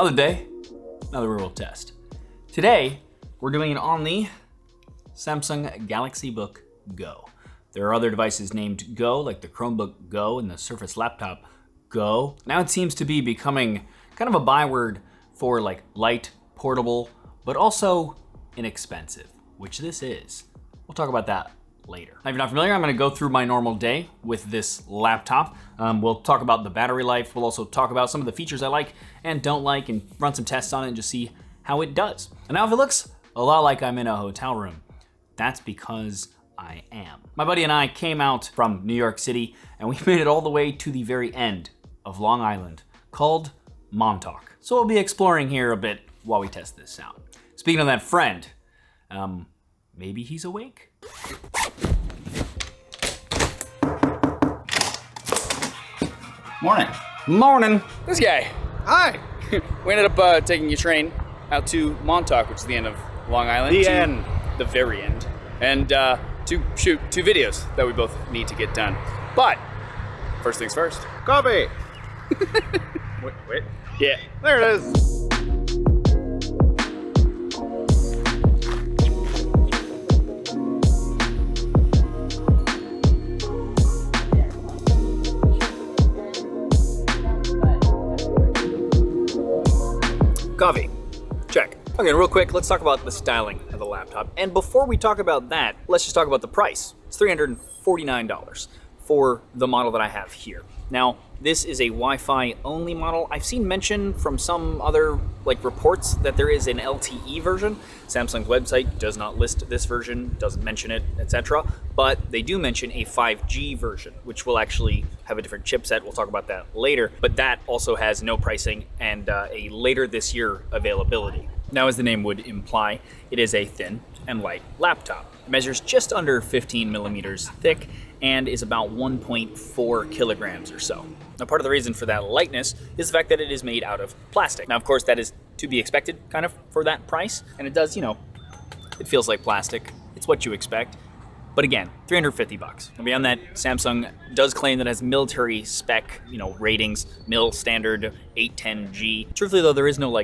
Another day, another real test. Today, we're doing it on the Samsung Galaxy Book Go. There are other devices named Go, like the Chromebook Go and the Surface Laptop Go. Now it seems to be becoming kind of a byword for like light, portable, but also inexpensive, which this is. We'll talk about that later. Now, if you're not familiar, I'm gonna go through my normal day with this laptop. We'll talk about the battery life. We'll also talk about some of the features I like and don't like and run some tests on it and just see how it does. And now if it looks a lot like I'm in a hotel room, that's because I am. My buddy and I came out from New York City and we made it all the way to the very end of Long Island, called Montauk. So we'll be exploring here a bit while we test this out. Speaking of that friend, maybe he's awake? Morning. Morning. This guy. Hi. We ended up taking a train out to Montauk, which is the end of Long Island. The end. The very end. And to shoot 2 videos that we both need to get done. But, first things first. Coffee. wait. Yeah. There it is. Coffee. Check. Okay, real quick, let's talk about the styling of the laptop. And before we talk about that, let's just talk about the price. It's $349 for the model that I have here. Now, this is a Wi-Fi only model. I've seen mention from some other reports that there is an LTE version. Samsung's website does not list this version, doesn't mention it, etc. But they do mention a 5G version, which will actually have a different chipset. We'll talk about that later. But that also has no pricing and a later this year availability. Now, as the name would imply, it is a thin and light laptop. It measures just under 15 millimeters thick and is about 1.4 kilograms or so. Now, part of the reason for that lightness is the fact that it is made out of plastic. Now, of course, that is to be expected kind of for that price. And it does, it feels like plastic. It's what you expect. But again, $350. And beyond that, Samsung does claim that it has military spec, ratings, mil standard 810G. Truthfully though, there is no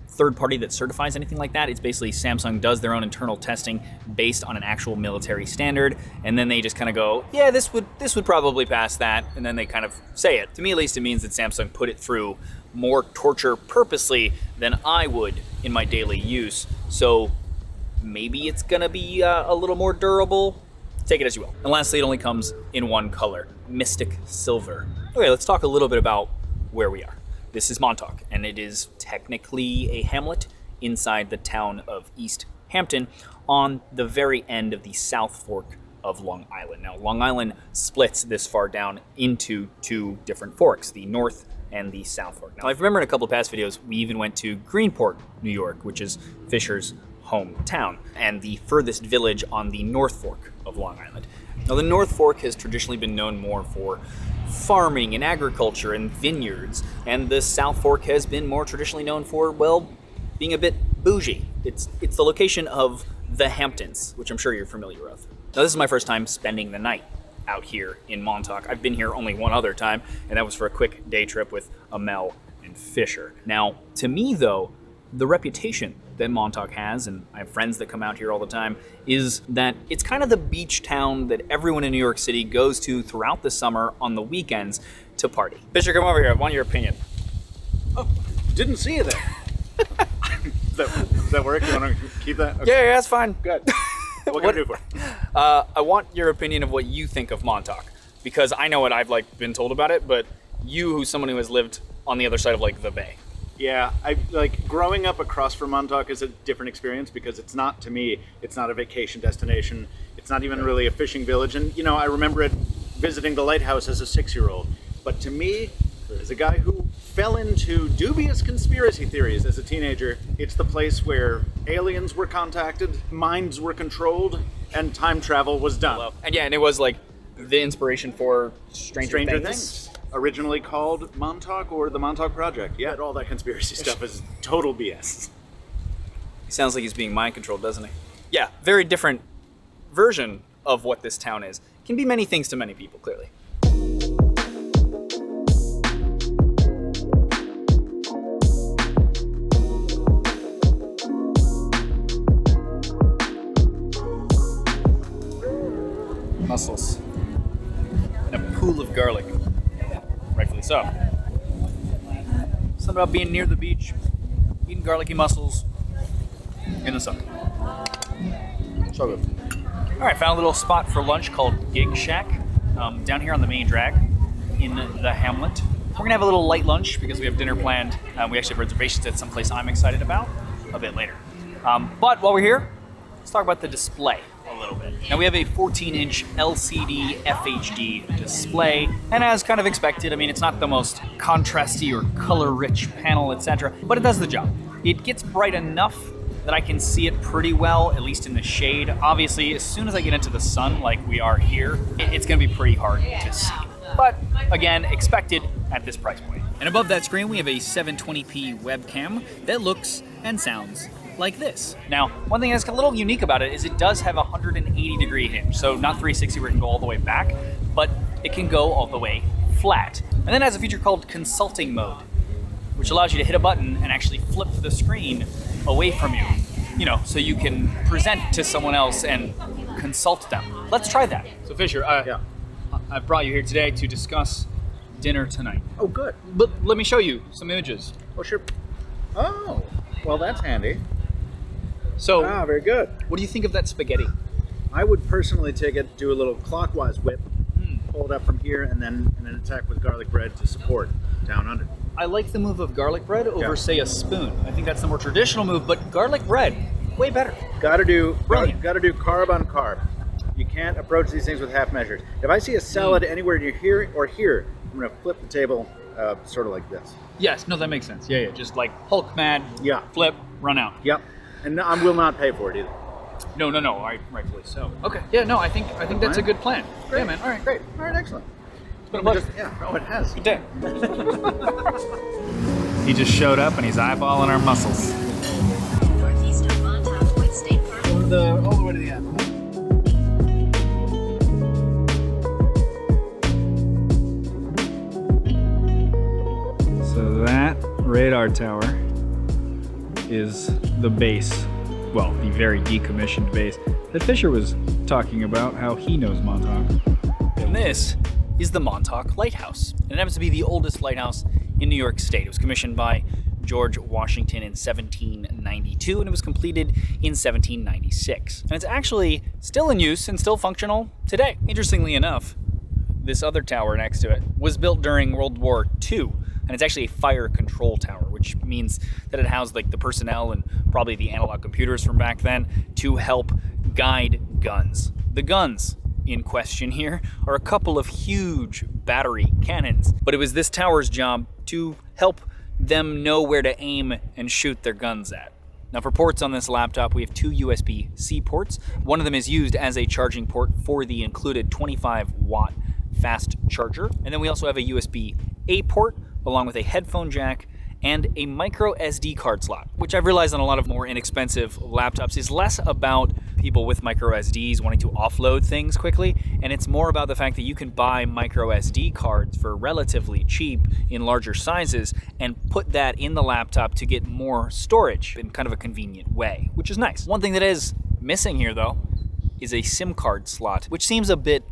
third party that certifies anything like that. It's basically Samsung does their own internal testing based on an actual military standard, and then they just kind of go, yeah, this would probably pass that, and then they kind of say it. To me at least, it means that Samsung put it through more torture purposely than I would in my daily use. So maybe it's gonna be a little more durable. Take it as you will. And lastly, it only comes in one color, Mystic Silver. Okay, let's talk a little bit about where we are. This is Montauk, and it is technically a hamlet inside the town of East Hampton on the very end of the South Fork of Long Island. Now, Long Island splits this far down into 2 different forks, the North and the South Fork. Now, I remember in a couple of past videos, we even went to Greenport, New York, which is Fisher's hometown, and the furthest village on the North Fork of Long Island. Now, the North Fork has traditionally been known more for farming and agriculture and vineyards, and the South Fork has been more traditionally known for, well, being a bit bougie. It's the location of the Hamptons, which I'm sure you're familiar with. Now, this is my first time spending the night out here in Montauk. I've been here only one other time, and that was for a quick day trip with Amel and Fisher. Now, to me though, the reputation that Montauk has, and I have friends that come out here all the time, is that it's kind of the beach town that everyone in New York City goes to throughout the summer on the weekends to party. Fisher, come over here. I want your opinion. Oh, didn't see you there. Does that work? You want to keep that? Okay. Yeah, that's fine. Good. What can I do for you? I want your opinion of what you think of Montauk, because I know what I've been told about it, but you, who's someone who has lived on the other side of the bay. Yeah, I growing up across from Montauk is a different experience because it's not a vacation destination. It's not even really a fishing village. And, I remember it visiting the lighthouse as a 6-year-old. But to me, as a guy who fell into dubious conspiracy theories as a teenager, it's the place where aliens were contacted, minds were controlled, and time travel was done. And yeah, and it was the inspiration for Stranger Things. Originally called Montauk or the Montauk Project. Yeah, all that conspiracy stuff is total BS. He sounds like he's being mind controlled, doesn't he? Yeah, very different version of what this town is. Can be many things to many people, clearly. garlic. Rightfully so. Something about being near the beach, eating garlicky mussels in the sun. So good. All right, found a little spot for lunch called Gig Shack down here on the main drag in the hamlet. We're gonna have a little light lunch because we have dinner planned. We actually have reservations at some place I'm excited about a bit later. But while we're here, let's talk about the display a little bit. Now we have a 14-inch LCD FHD display, and as kind of expected, I mean, it's not the most contrasty or color-rich panel, etc., but it does the job. It gets bright enough that I can see it pretty well, at least in the shade. Obviously, as soon as I get into the sun, like we are here, it's gonna be pretty hard to see. But again, expected at this price point. And above that screen, we have a 720p webcam that looks and sounds like this. Now, one thing that's a little unique about it is it does have a 180-degree hinge. So not 360 where it can go all the way back, but it can go all the way flat. And then it has a feature called consulting mode, which allows you to hit a button and actually flip the screen away from you, so you can present to someone else and consult them. Let's try that. So Fisher, I brought you here today to discuss dinner tonight. Oh, good. But let me show you some images. Oh, sure. Oh, well, that's handy. So, Very good. what do you think of that spaghetti? I would personally take it, do a little clockwise whip, pull it up from here, and then attack with garlic bread to support down under. I like the move of garlic bread over, Yeah. say, a spoon. I think that's the more traditional move, but garlic bread, way better. Got to do Brilliant. Got to do carb on carb. You can't approach these things with half measures. If I see a salad anywhere near here or here, I'm gonna flip the table, sort of like this. Yes, no, that makes sense. Yeah, just like Hulk mad, Yeah. flip, run out. Yep. And I will not pay for it either. No, rightfully so. Okay, yeah, no, I think that's a good plan. Great. Yeah, man, all right, great. All right, excellent. It's been a pleasure. Oh, it has. Good day. He just showed up and he's eyeballing our muscles. Northeast of Montauk with State Park. All the way to the end. So that radar tower is the base, well, the very decommissioned base that Fisher was talking about, how he knows Montauk. And this is the Montauk Lighthouse. And it happens to be the oldest lighthouse in New York State. It was commissioned by George Washington in 1792, and it was completed in 1796. And it's actually still in use and still functional today. Interestingly enough, this other tower next to it was built during World War II, and it's actually a fire control tower, which means that it housed like the personnel and probably the analog computers from back then to help guide guns. The guns in question here are a couple of huge battery cannons, but it was this tower's job to help them know where to aim and shoot their guns at. Now for ports on this laptop, we have two USB-C ports. One of them is used as a charging port for the included 25-watt fast charger. And then we also have a USB-A port along with a headphone jack and a micro SD card slot, which I've realized on a lot of more inexpensive laptops is less about people with micro SDs wanting to offload things quickly, and it's more about the fact that you can buy micro SD cards for relatively cheap in larger sizes and put that in the laptop to get more storage in kind of a convenient way, which is nice. One thing that is missing here though is a SIM card slot, which seems a bit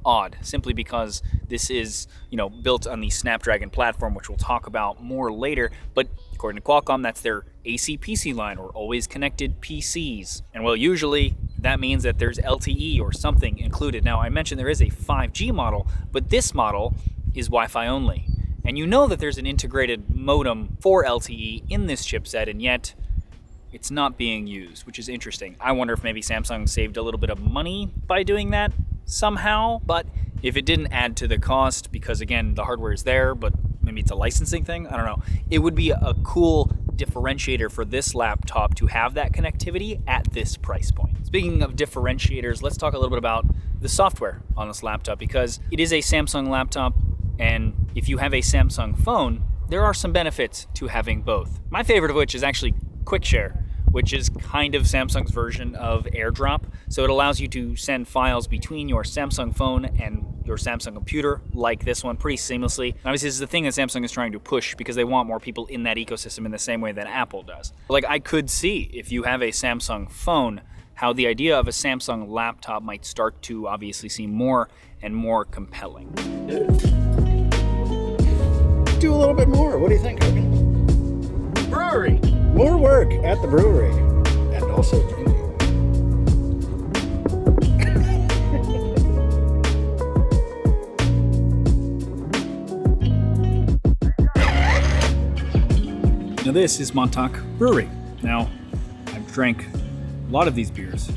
odd, simply because this is, built on the Snapdragon platform, which we'll talk about more later. But according to Qualcomm, that's their AC-PC line, or always connected PCs. And well, usually that means that there's LTE or something included. Now, I mentioned there is a 5G model, but this model is Wi-Fi only. And you know that there's an integrated modem for LTE in this chipset, and yet it's not being used, which is interesting. I wonder if maybe Samsung saved a little bit of money by doing that somehow, but if it didn't add to the cost, because again, the hardware is there, but maybe it's a licensing thing, I don't know. It would be a cool differentiator for this laptop to have that connectivity at this price point. Speaking of differentiators, let's talk a little bit about the software on this laptop, because it is a Samsung laptop, and if you have a Samsung phone, there are some benefits to having both. My favorite of which is actually QuickShare, which is kind of Samsung's version of AirDrop. So it allows you to send files between your Samsung phone and your Samsung computer, like this one, pretty seamlessly. And obviously, this is the thing that Samsung is trying to push because they want more people in that ecosystem in the same way that Apple does. Like, I could see if you have a Samsung phone how the idea of a Samsung laptop might start to obviously seem more and more compelling. Do a little bit more. What do you think, Hogan? Brewery! More work at the brewery. And also drinking. Now this is Montauk Brewery. Now, I've drank a lot of these beers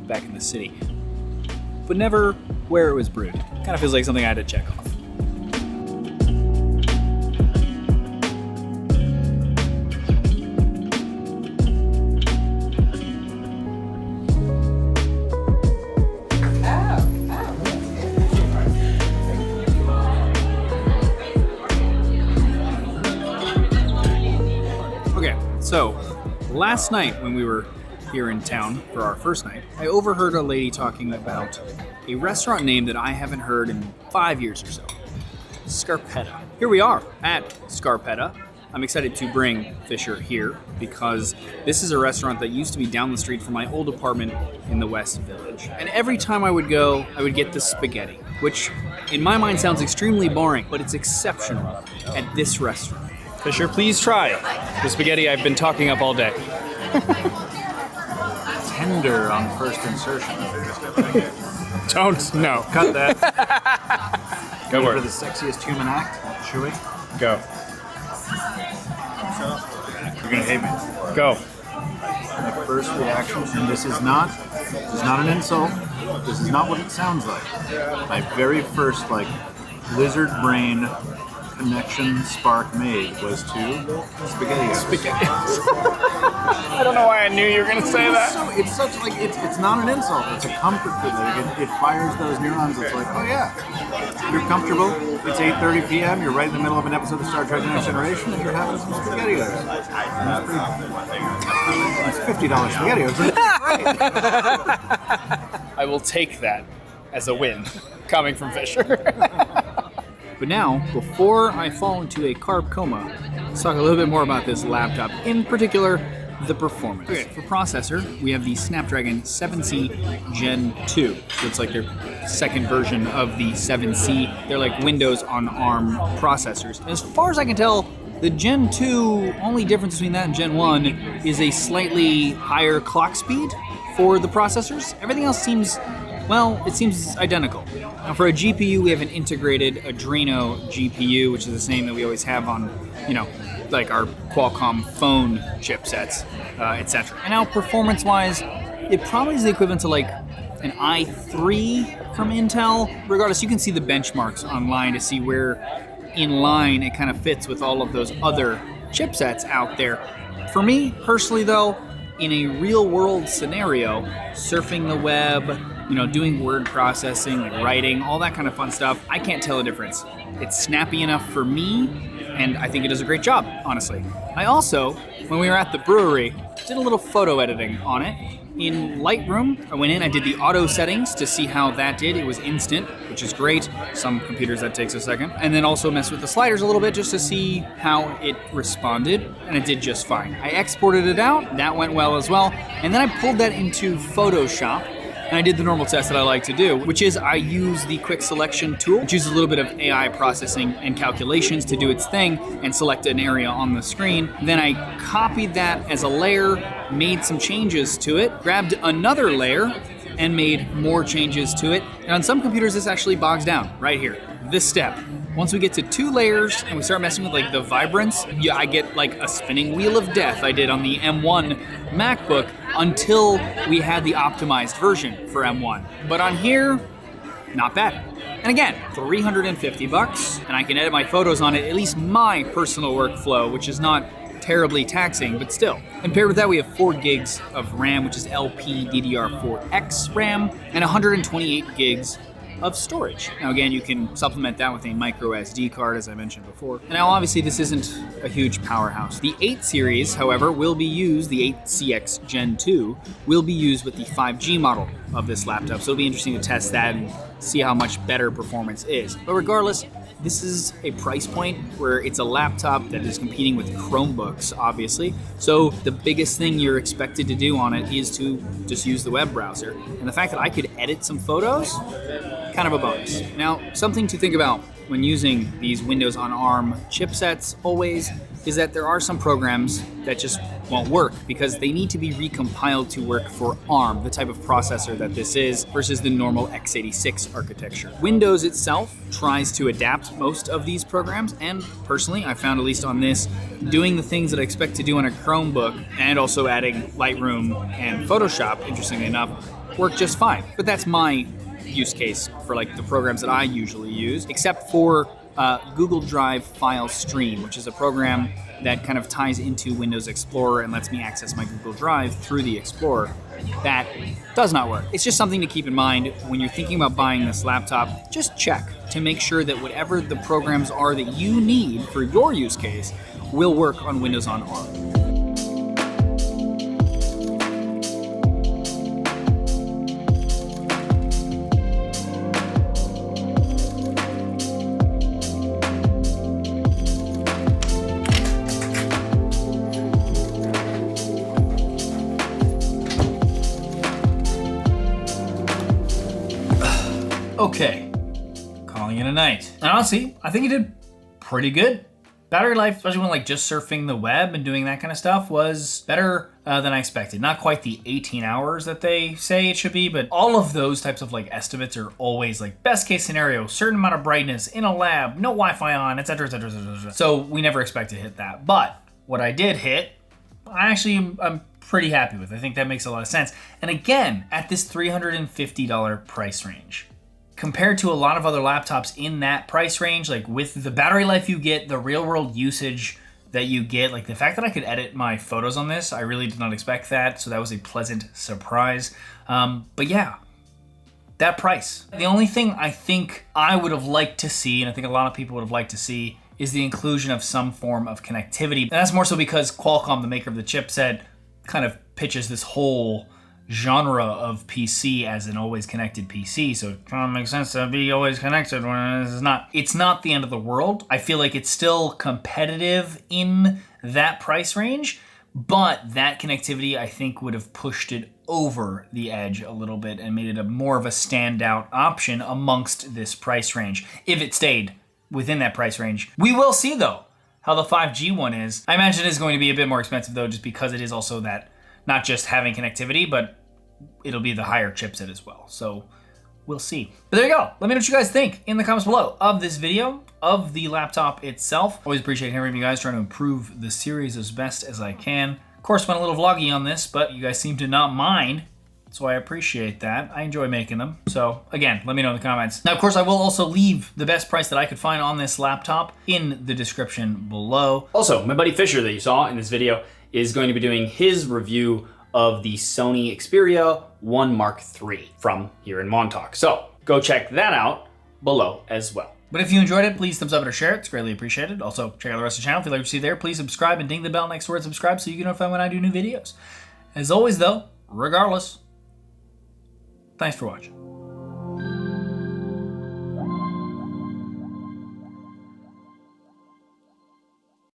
back in the city, but never where it was brewed. Kind of feels like something I had to check off. Okay, so last night when we were here in town for our first night, I overheard a lady talking about a restaurant name that I haven't heard in 5 years or so. Scarpetta. Here we are at Scarpetta. I'm excited to bring Fisher here because this is a restaurant that used to be down the street from my old apartment in the West Village. And every time I would go, I would get the spaghetti, which in my mind sounds extremely boring, but it's exceptional at this restaurant. Fisher, please try the spaghetti I've been talking up all day. Tender on first insertion. Don't, no. Cut that. Go For for the it. sexiest human act, should we? Go. You're gonna hate me. Go. My first reaction, and this is not an insult. This is not what it sounds like. My very first lizard brain connection spark made was to spaghetti. I don't know why I knew you were gonna say that. So it's such it's not an insult. It's a comfort food. It fires those neurons. It's like, oh yeah, you're comfortable. It's 8:30 p.m. You're right in the middle of an episode of Star Trek: Next Generation, and you're having some spaghettios. It's $50 spaghettios. It's great. I will take that as a win coming from Fisher. But now, before I fall into a carb coma, let's talk a little bit more about this laptop, in particular, the performance. Okay, for processor, we have the Snapdragon 7C Gen 2. So it's like their second version of the 7C. They're like Windows on ARM processors. As far as I can tell, the Gen 2, only difference between that and Gen 1 is a slightly higher clock speed for the processors. Everything else seems, well, it seems identical. Now for a GPU, we have an integrated Adreno GPU, which is the same that we always have on, like our Qualcomm phone chipsets, etc. And now performance-wise, it probably is the equivalent to like an i3 from Intel. Regardless, you can see the benchmarks online to see where in line it kind of fits with all of those other chipsets out there. For me, personally though, in a real-world scenario, surfing the web, doing word processing, like writing, all that kind of fun stuff, I can't tell a difference. It's snappy enough for me, and I think it does a great job, honestly. I also, when we were at the brewery, did a little photo editing on it. In Lightroom, I went in, I did the auto settings to see how that did. It was instant, which is great. Some computers that takes a second. And then also messed with the sliders a little bit just to see how it responded, and it did just fine. I exported it out, that went well as well, and then I pulled that into Photoshop, and I did the normal test that I like to do, which is I use the quick selection tool, which uses a little bit of AI processing and calculations to do its thing and select an area on the screen. Then I copied that as a layer, made some changes to it, grabbed another layer, and made more changes to it. And on some computers, this actually bogs down right here, this step. Once we get to 2 layers and we start messing with like the vibrance, I get like a spinning wheel of death I did on the M1 MacBook until we had the optimized version for M1. But on here, not bad. And again, $350, and I can edit my photos on it, at least my personal workflow, which is not terribly taxing, but still. And paired with that, we have 4 gigs of RAM, which is LPDDR4X RAM, and 128 gigs of storage. Now again, you can supplement that with a micro SD card, as I mentioned before. And now obviously this isn't a huge powerhouse. The 8 series, however, will be used, the 8CX Gen 2, will be used with the 5G model of this laptop. So it'll be interesting to test that and see how much better performance is. But regardless, this is a price point where it's a laptop that is competing with Chromebooks, obviously. So the biggest thing you're expected to do on it is to just use the web browser. And the fact that I could edit some photos, kind of a bonus. Now, something to think about when using these Windows on ARM chipsets always is that there are some programs that just won't work because they need to be recompiled to work for ARM, the type of processor that this is, versus the normal x86 architecture. Windows itself tries to adapt most of these programs, and personally, I found, at least on this, doing the things that I expect to do on a Chromebook and also adding Lightroom and Photoshop, interestingly enough, work just fine. But that's my use case for like the programs that I usually use, except for Google Drive File Stream, which is a program that kind of ties into Windows Explorer and lets me access my Google Drive through the Explorer. That does not work. It's just something to keep in mind when you're thinking about buying this laptop. Just check to make sure that whatever the programs are that you need for your use case will work on Windows on ARM. Okay, calling it a night. And honestly, I think you did pretty good. Battery life, especially when like just surfing the web and doing that kind of stuff, was better than I expected. Not quite the 18 hours that they say it should be, but all of those types of like estimates are always like best case scenario, certain amount of brightness in a lab, no Wi-Fi on, etc., etc., etc. So we never expect to hit that. But what I did hit, I'm pretty happy with. I think that makes a lot of sense. And again, at this $350 price range. Compared to a lot of other laptops in that price range, like with the battery life you get, the real world usage that you get, like the fact that I could edit my photos on this, I really did not expect that. So that was a pleasant surprise. But yeah, that price. The only thing I think I would have liked to see, and I think a lot of people would have liked to see, is the inclusion of some form of connectivity. And that's more so because Qualcomm, the maker of the chipset, kind of pitches this whole genre of PC as an always connected PC, so it kind of makes sense to be always connected when it's not. It's not the end of the world. I feel like it's still competitive in that price range, but that connectivity I think would have pushed it over the edge a little bit and made it a more of a standout option amongst this price range, if it stayed within that price range. We will see though how the 5G one is. I imagine it is going to be a bit more expensive though, just because it is also that not just having connectivity, but it'll be the higher chipset as well. So we'll see. But there you go. Let me know what you guys think in the comments below of this video, of the laptop itself. Always appreciate hearing from you guys, trying to improve the series as best as I can. Of course, went a little vloggy on this, but you guys seem to not mind. So I appreciate that. I enjoy making them. So again, let me know in the comments. Now, of course, I will also leave the best price that I could find on this laptop in the description below. Also, my buddy Fisher that you saw in this video is going to be doing his review of the Sony Xperia 1 Mark III from here in Montauk. So go check that out below as well. But if you enjoyed it, please thumbs up or share it. It's greatly appreciated. Also, check out the rest of the channel. If you like what you see there, please subscribe and ding the bell next to word subscribe so you get notified when I do new videos. As always though, regardless, thanks for watching.